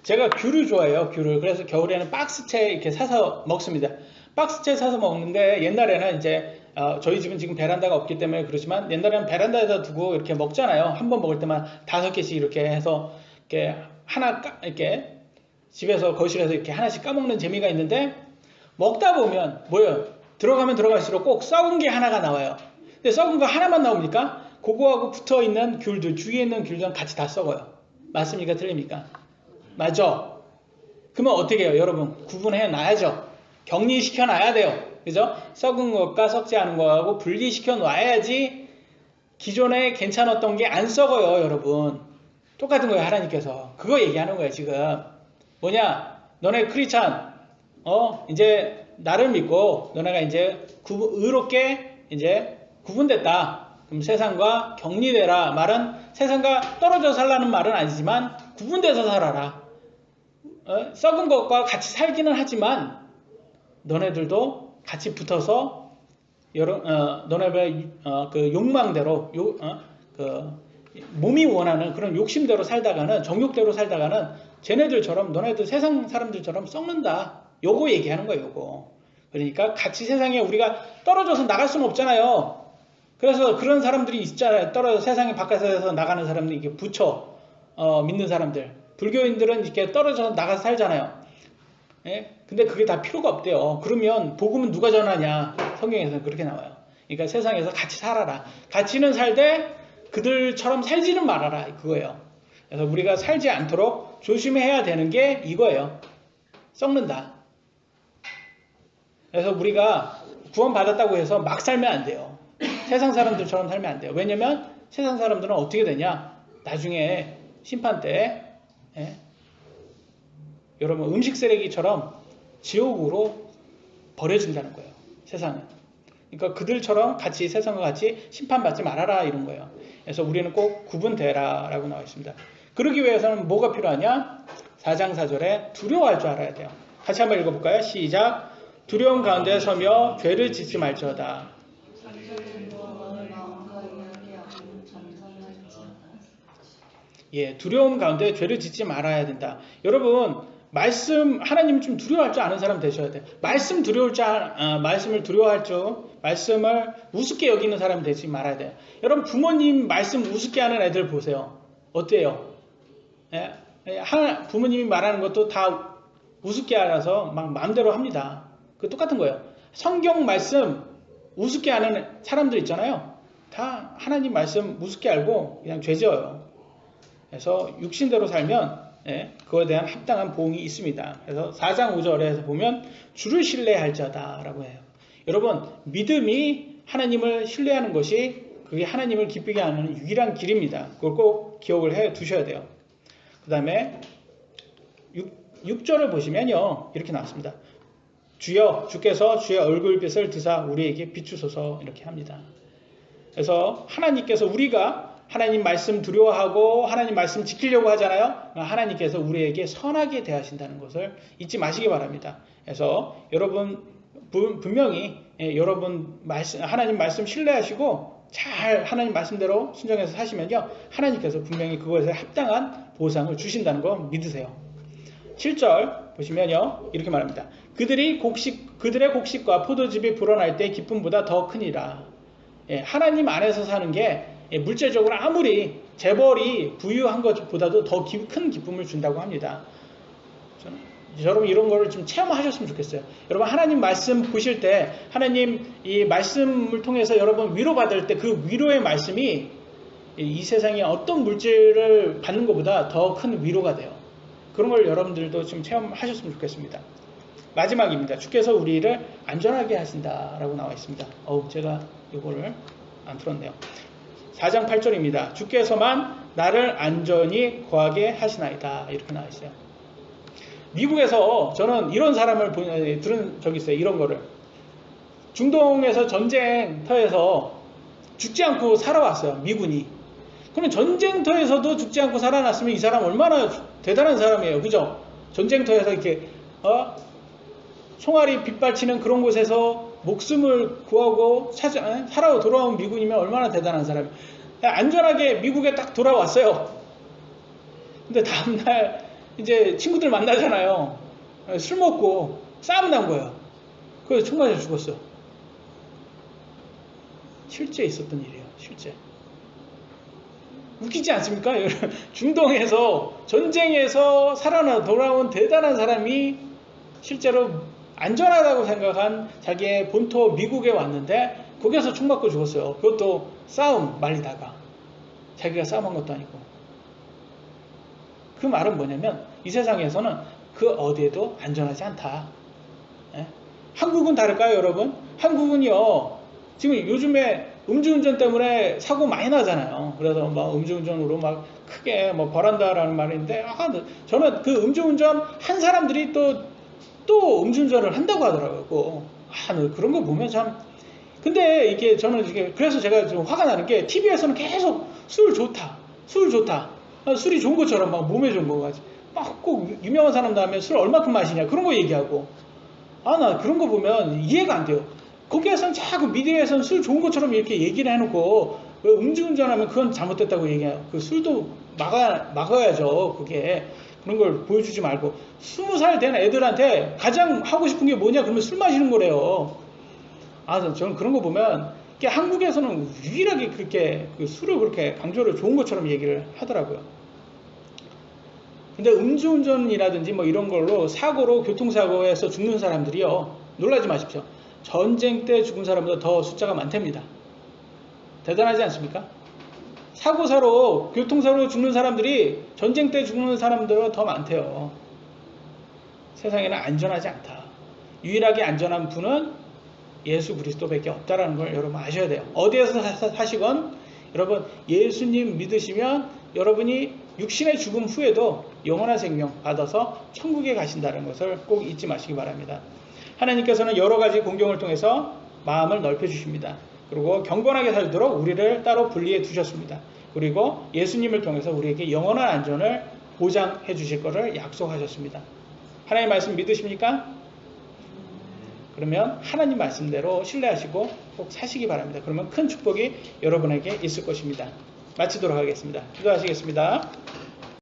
제가 귤을 좋아해요. 귤을. 그래서 겨울에는 박스채 이렇게 사서 먹습니다. 박스채 사서 먹는데 옛날에는 이제 저희 집은 지금 베란다가 없기 때문에 그렇지만 옛날에는 베란다에다 두고 이렇게 먹잖아요. 한 번 먹을 때만 5개씩 이렇게 해서 이렇게 이렇게 집에서 거실에서 이렇게 하나씩 까먹는 재미가 있는데 먹다 보면 뭐예요? 들어가면 들어갈수록 꼭 썩은 게 하나가 나와요. 근데 썩은 거 하나만 나옵니까? 그거하고 붙어 있는 귤들, 주위에 있는 귤들은 같이 다 썩어요. 맞습니까? 틀립니까? 맞죠? 그러면 어떻게 해요? 여러분 구분해 놔야죠. 격리시켜 놔야 돼요. 그죠? 썩은 것과 썩지 않은 거하고 분리시켜 놔야지 기존에 괜찮았던 게 안 썩어요. 여러분 똑같은 거예요. 하나님께서 그거 얘기하는 거예요. 지금 뭐냐? 너네 크리스찬 이제 나를 믿고 너네가 이제 의롭게 이제 구분됐다. 그럼 세상과 격리되라. 말은 세상과 떨어져 살라는 말은 아니지만 구분돼서 살아라. 썩은 것과 같이 살기는 하지만 너네들도 같이 붙어서 너네의 그 욕망대로 몸이 원하는 그런 욕심대로 살다가는 정욕대로 살다가는 쟤네들처럼 너네들 세상 사람들처럼 썩는다. 요거 얘기하는 거예요. 요거. 그러니까 같이 세상에 우리가 떨어져서 나갈 수는 없잖아요. 그래서 그런 사람들이 있잖아요. 세상에 바깥에서 나가는 사람들, 이게 부처 믿는 사람들, 불교인들은 이렇게 떨어져서 나가서 살잖아요. 예? 근데 그게 다 필요가 없대요. 그러면 복음은 누가 전하냐? 성경에서는 그렇게 나와요. 그러니까 세상에서 같이 살아라. 같이는 살되 그들처럼 살지는 말아라. 그거예요. 그래서 우리가 살지 않도록 조심해야 되는 게 이거예요. 썩는다. 그래서 우리가 구원받았다고 해서 막 살면 안 돼요. 세상 사람들처럼 살면 안 돼요. 왜냐면 세상 사람들은 어떻게 되냐? 나중에 심판 때 여러분 음식 쓰레기처럼 지옥으로 버려진다는 거예요. 세상은. 그러니까 그들처럼 같이 세상과 같이 심판받지 말아라 이런 거예요. 그래서 우리는 꼭 구분되라 라고 나와 있습니다. 그러기 위해서는 뭐가 필요하냐? 4장 4절에 두려워할 줄 알아야 돼요. 같이 한번 읽어볼까요? 시작. 두려움 가운데 서며 죄를 짓지 말지어다. 예, 두려움 가운데 죄를 짓지 말아야 된다. 여러분, 말씀 하나님 좀 두려워할 줄 아는 사람 되셔야 돼요. 말씀을 두려워할 줄, 말씀을 우습게 여기는 사람 되지 말아야 돼요. 여러분 부모님 말씀 우습게 하는 애들 보세요. 어때요? 예, 부모님이 말하는 것도 다 우습게 알아서 막 마음대로 합니다. 그 똑같은 거예요. 성경 말씀 우습게 하는 사람들 있잖아요. 다 하나님 말씀 우습게 알고 그냥 죄지어요. 그래서 육신대로 살면 그거에 대한 합당한 보응이 있습니다. 그래서 4장 5절에서 보면 주를 신뢰할지어다 라고 해요. 여러분 믿음이 하나님을 신뢰하는 것이 그게 하나님을 기쁘게 하는 유일한 길입니다. 그걸 꼭 기억을 해 두셔야 돼요. 그 다음에 6절을 보시면요 이렇게 나왔습니다. 주여 주께서 주의 얼굴빛을 드사 우리에게 비추소서 이렇게 합니다. 그래서 하나님께서 우리가 하나님 말씀 두려워하고 하나님 말씀 지키려고 하잖아요. 하나님께서 우리에게 선하게 대하신다는 것을 잊지 마시기 바랍니다. 그래서 여러분 분명히 여러분 하나님 말씀 신뢰하시고 잘 하나님 말씀대로 순종해서 사시면요. 하나님께서 분명히 그것에 합당한 보상을 주신다는 거 믿으세요. 7절 보시면요. 이렇게 말합니다. 그들의 곡식과 포도즙이 불어날 때 기쁨보다 더 크니라. 하나님 안에서 사는 게 물질적으로 아무리 재벌이 부유한 것보다도 더 큰 기쁨을 준다고 합니다. 여러분 이런 거를 좀 체험하셨으면 좋겠어요. 여러분 하나님 말씀 보실 때 하나님 이 말씀을 통해서 여러분 위로받을 때 그 위로의 말씀이 이 세상에 어떤 물질을 받는 것보다 더 큰 위로가 돼요. 그런 걸 여러분들도 좀 체험하셨으면 좋겠습니다. 마지막입니다. 주께서 우리를 안전하게 하신다라고 나와 있습니다. 제가 이거를 안 틀었네요. 4장 8절입니다. 주께서만 나를 안전히 거하게 하시나이다. 이렇게 나와 있어요. 미국에서 저는 이런 사람을 들은 적이 있어요. 이런 거를. 중동에서 전쟁터에서 죽지 않고 살아왔어요. 미군이. 그러면 전쟁터에서도 죽지 않고 살아났으면 이 사람 얼마나 대단한 사람이에요. 그죠? 전쟁터에서 이렇게 총알이 빗발치는 그런 곳에서 목숨을 구하고 살아 돌아온 미군이면 얼마나 대단한 사람이에요. 안전하게 미국에 딱 돌아왔어요. 근데 다음날 이제 친구들 만나잖아요. 술 먹고 싸움 난 거예요. 그래서 총 맞아 죽었어. 실제 있었던 일이에요. 실제. 웃기지 않습니까? 중동에서 전쟁에서 살아나 돌아온 대단한 사람이 실제로 안전하다고 생각한 자기의 본토 미국에 왔는데 거기에서 총 맞고 죽었어요. 그것도 싸움 말리다가. 자기가 싸움한 것도 아니고. 그 말은 뭐냐면 이 세상에서는 그 어디에도 안전하지 않다. 한국은 다를까요, 여러분? 한국은요 지금 요즘에 음주운전 때문에 사고 많이 나잖아요. 그래서 막 음주운전으로 막 크게 뭐 벌한다라는 말인데 저는 그 음주운전 한 사람들이 또 음주운전을 한다고 하더라고요. 그런 거 보면 참. 근데 이게 저는 그래서 제가 좀 화가 나는 게 TV에서는 계속 술 좋다. 술이 좋은 것처럼 막 몸에 좋은 거 가지. 막 꼭 유명한 사람 다음에 술 얼마큼 마시냐 그런 거 얘기하고. 나 그런 거 보면 이해가 안 돼요. 거기에서는 자꾸 미디어에서는 술 좋은 것처럼 이렇게 얘기를 해놓고 음주운전하면 그건 잘못됐다고 얘기해요. 그 술도 막아야죠. 그게 그런 걸 보여주지 말고 20살 된 애들한테 가장 하고 싶은 게 뭐냐 그러면 술 마시는 거래요. 저는 그런 거 보면 한국에서는 유일하게 그렇게 그 술을 그렇게 강조를 좋은 것처럼 얘기를 하더라고요. 근데 음주운전이라든지 뭐 이런 걸로 사고로 교통사고에서 죽는 사람들이요, 놀라지 마십시오. 전쟁 때 죽은 사람보다 더 숫자가 많답니다. 대단하지 않습니까? 사고사로 교통사고로 죽는 사람들이 전쟁 때 죽는 사람들보다 더 많대요. 세상에는 안전하지 않다. 유일하게 안전한 분은 예수 그리스도밖에 없다라는 걸 여러분 아셔야 돼요. 어디에서 사시건 여러분 예수님 믿으시면 여러분이 육신의 죽음 후에도 영원한 생명 받아서 천국에 가신다는 것을 꼭 잊지 마시기 바랍니다. 하나님께서는 여러 가지 공경을 통해서 마음을 넓혀 주십니다. 그리고 경건하게 살도록 우리를 따로 분리해 두셨습니다. 그리고 예수님을 통해서 우리에게 영원한 안전을 보장해 주실 것을 약속하셨습니다. 하나님 말씀 믿으십니까? 그러면 하나님 말씀대로 신뢰하시고 꼭 사시기 바랍니다. 그러면 큰 축복이 여러분에게 있을 것입니다. 마치도록 하겠습니다. 기도하시겠습니다.